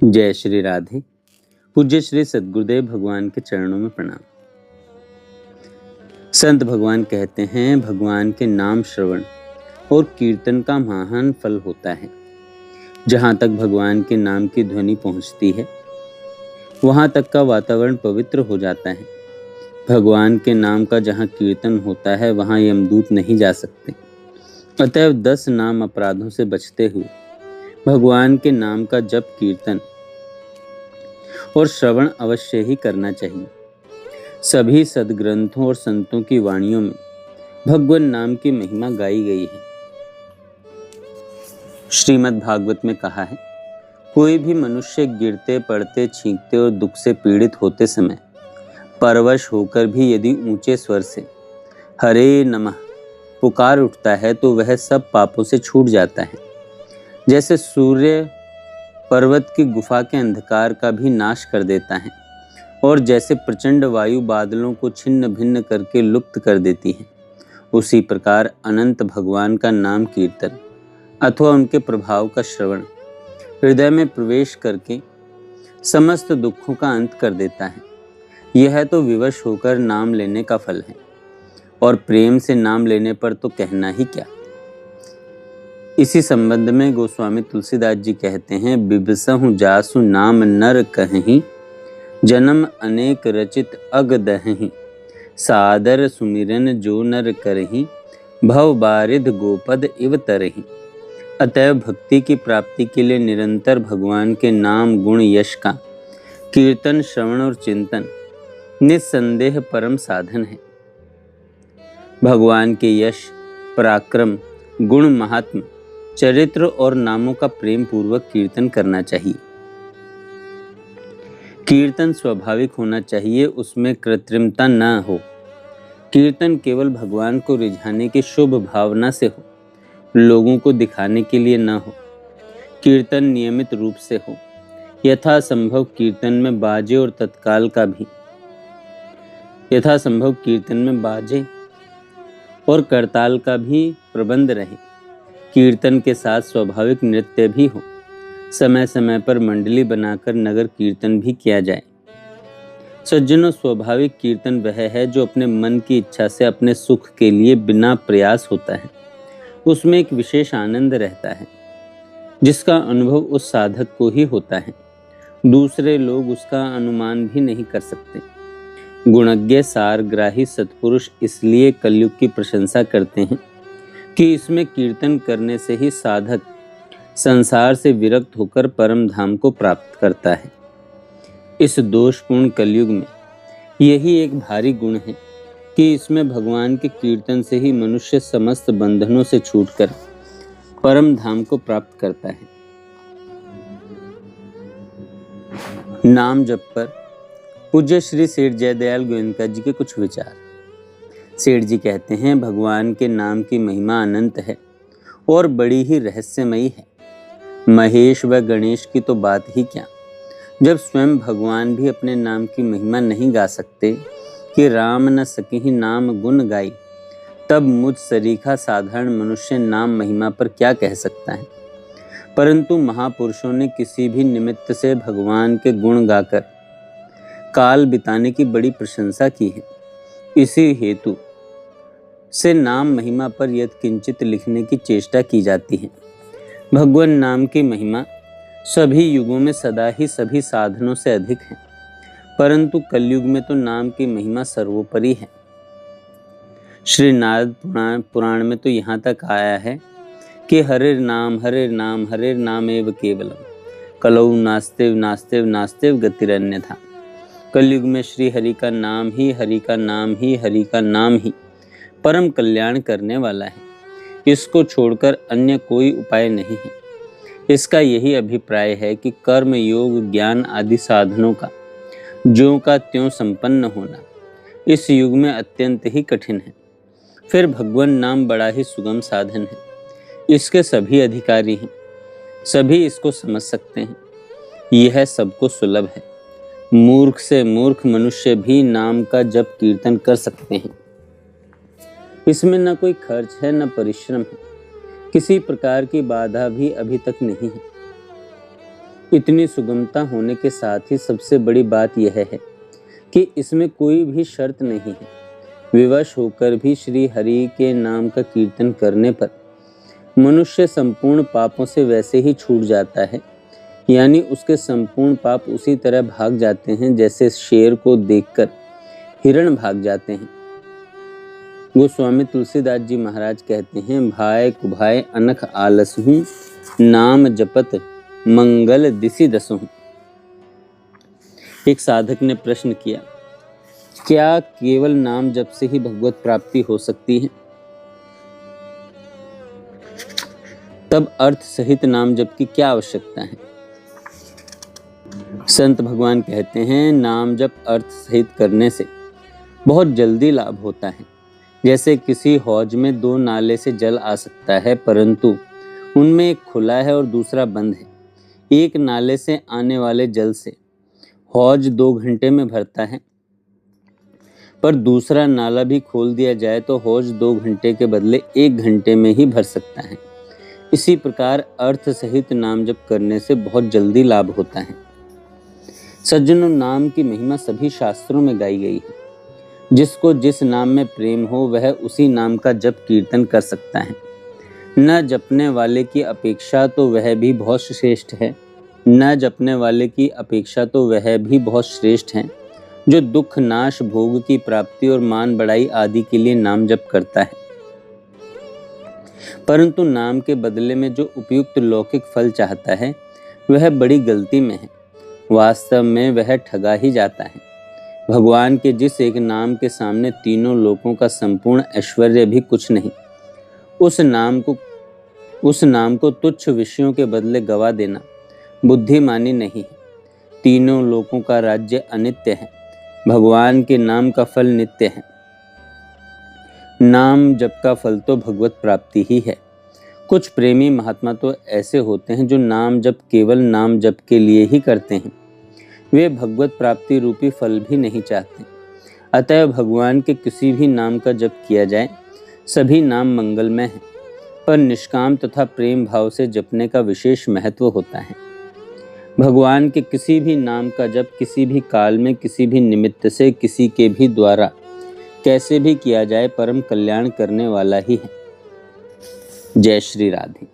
जय श्री राधे। पूज्य श्री सद्गुरुदेव भगवान के चरणों में प्रणाम। संत भगवान कहते हैं, भगवान के नाम श्रवण और कीर्तन का महान फल होता है। जहाँ तक भगवान के नाम की ध्वनि पहुँचती है, वहाँ तक का वातावरण पवित्र हो जाता है। भगवान के नाम का जहाँ कीर्तन होता है, वहाँ यमदूत नहीं जा सकते। अतएव 10 नाम अपराधों से बचते हुए भगवान के नाम का जप, कीर्तन और श्रवण अवश्य ही करना चाहिए। सभी सद्ग्रंथों और संतों की वाणियों में भगवान नाम की महिमा गाई गई है। श्रीमद् भागवत में कहा है, कोई भी मनुष्य गिरते पड़ते, छींकते और दुख से पीड़ित होते समय परवश होकर भी यदि ऊंचे स्वर से हरे नमः पुकार उठता है तो वह सब पापों से छूट जाता है। जैसे सूर्य पर्वत की गुफा के अंधकार का भी नाश कर देता है और जैसे प्रचंड वायु बादलों को छिन्न भिन्न करके लुप्त कर देती है, उसी प्रकार अनंत भगवान का नाम कीर्तन अथवा उनके प्रभाव का श्रवण हृदय में प्रवेश करके समस्त दुखों का अंत कर देता है। यह तो विवश होकर नाम लेने का फल है, और प्रेम से नाम लेने पर तो कहना ही क्या। इसी संबंध में गोस्वामी तुलसीदास जी कहते हैं, बिबसहु जासु नाम नर कहीं, जन्म अनेक रचित अग दहीं, सादर सुमिरन जो नर करहीं, भव बारिध गोपद इव तरहीं। अतएव भक्ति की प्राप्ति के लिए निरंतर भगवान के नाम, गुण, यश का कीर्तन, श्रवण और चिंतन निस्संदेह परम साधन है। भगवान के यश, पराक्रम, गुण, महात्म, चरित्र और नामों का प्रेम पूर्वक कीर्तन करना चाहिए। कीर्तन स्वाभाविक होना चाहिए, उसमें कृत्रिमता न हो। कीर्तन केवल भगवान को रिझाने की शुभ भावना से हो, लोगों को दिखाने के लिए न हो। कीर्तन नियमित रूप से हो। यथासंभव कीर्तन में बाजे और तत्काल का भी यथासंभव कीर्तन में बाजे और करताल का भी प्रबंध रहे। कीर्तन के साथ स्वाभाविक नृत्य भी हो। समय समय पर मंडली बनाकर नगर कीर्तन भी किया जाए। सज्जनों, स्वाभाविक कीर्तन वह है जो अपने मन की इच्छा से अपने सुख के लिए बिना प्रयास होता है। उसमें एक विशेष आनंद रहता है, जिसका अनुभव उस साधक को ही होता है। दूसरे लोग उसका अनुमान भी नहीं कर सकते। गुणज्ञ सारग्राही सत्पुरुष इसलिए कलयुग की प्रशंसा करते हैं कि इसमें कीर्तन करने से ही साधक संसार से विरक्त होकर परम धाम को प्राप्त करता है। इस दोषपूर्ण कलयुग में यही एक भारी गुण है कि इसमें भगवान के कीर्तन से ही मनुष्य समस्त बंधनों से छूटकर परम धाम को प्राप्त करता है। नाम जप पर पूज्य श्री सेठ जयदयाल गोयनका जी के कुछ विचार। सेठ जी कहते हैं, भगवान के नाम की महिमा अनंत है और बड़ी ही रहस्यमयी है। महेश व गणेश की तो बात ही क्या, जब स्वयं भगवान भी अपने नाम की महिमा नहीं गा सकते कि राम न सकिहि नाम गुण गाई, तब मुझ सरीखा साधारण मनुष्य नाम महिमा पर क्या कह सकता है। परंतु महापुरुषों ने किसी भी निमित्त से भगवान के गुण गाकर काल बिताने की बड़ी प्रशंसा की है। इसी हेतु से नाम महिमा पर यत्किंचित लिखने की चेष्टा की जाती है। भगवान नाम की महिमा सभी युगों में सदा ही सभी साधनों से अधिक है, परंतु कलयुग में तो नाम की महिमा सर्वोपरि है। श्री नारद पुराण में तो यहाँ तक आया है कि हरे नाम एव केवलम, कलौ नास्तेव नास्तेव नास्तेव गतिरन्यथा। कलयुग में श्री हरि का नाम ही हरि का नाम ही हरि का नाम ही परम कल्याण करने वाला है। इसको छोड़कर अन्य कोई उपाय नहीं है। इसका यही अभिप्राय है कि कर्म, योग, ज्ञान आदि साधनों का ज्यों का त्यों संपन्न होना इस युग में अत्यंत ही कठिन है। फिर भगवान नाम बड़ा ही सुगम साधन है। इसके सभी अधिकारी हैं, सभी इसको समझ सकते हैं। यह सबको सुलभ है। मूर्ख से मूर्ख मनुष्य भी नाम का जप कीर्तन कर सकते हैं। इसमें न कोई खर्च है, न परिश्रम है, किसी प्रकार की बाधा भी अभी तक नहीं है। इतनी सुगमता होने के साथ ही सबसे बड़ी बात यह है कि इसमें कोई भी शर्त नहीं है। विवश होकर भी श्री हरि के नाम का कीर्तन करने पर मनुष्य संपूर्ण पापों से वैसे ही छूट जाता है, यानी उसके संपूर्ण पाप उसी तरह भाग जाते हैं जैसे शेर को देखकर हिरण भाग जाते हैं। गोस्वामी तुलसीदास जी महाराज कहते हैं, भाय कुभाय अनख आलसहूँ, नाम जपत मंगल दिसि दसहूँ। एक साधक ने प्रश्न किया, क्या केवल नाम जप से ही भगवत प्राप्ति हो सकती है? तब अर्थ सहित नाम जप की क्या आवश्यकता है? संत भगवान कहते हैं, नाम जप अर्थ सहित करने से बहुत जल्दी लाभ होता है। जैसे किसी हौज में 2 नाले से जल आ सकता है, परंतु उनमें एक खुला है और दूसरा बंद है। एक नाले से आने वाले जल से हौज 2 घंटे में भरता है, पर दूसरा नाला भी खोल दिया जाए तो हौज 2 घंटे के बदले 1 घंटे में ही भर सकता है। इसी प्रकार अर्थ सहित नाम जप करने से बहुत जल्दी लाभ होता है। सज्जनों, नाम की महिमा सभी शास्त्रों में गाई गई है। जिसको जिस नाम में प्रेम हो वह उसी नाम का जप कीर्तन कर सकता है। न जपने वाले की अपेक्षा तो वह भी बहुत श्रेष्ठ है, न जपने वाले की अपेक्षा तो वह भी बहुत श्रेष्ठ है जो दुख नाश, भोग की प्राप्ति और मान बढ़ाई आदि के लिए नाम जप करता है, परंतु नाम के बदले में जो उपयुक्त लौकिक फल चाहता है वह बड़ी गलती में है। वास्तव में वह ठगा ही जाता है। भगवान के जिस एक नाम के सामने तीनों लोकों का संपूर्ण ऐश्वर्य भी कुछ नहीं, उस नाम को तुच्छ विषयों के बदले गवा देना बुद्धिमानी नहीं है। तीनों लोकों का राज्य अनित्य है, भगवान के नाम का फल नित्य है। नाम जप का फल तो भगवत प्राप्ति ही है। कुछ प्रेमी महात्मा तो ऐसे होते हैं जो नाम जप केवल नाम जप के लिए ही करते हैं। वे भगवत प्राप्ति रूपी फल भी नहीं चाहते। अतः भगवान के किसी भी नाम का जप किया जाए, सभी नाम मंगलमय हैं, पर निष्काम तथा प्रेम भाव से जपने का विशेष महत्व होता है। भगवान के किसी भी नाम का जप किसी भी काल में, किसी भी निमित्त से, किसी के भी द्वारा कैसे भी किया जाए परम कल्याण करने वाला ही है। जय श्री राधे।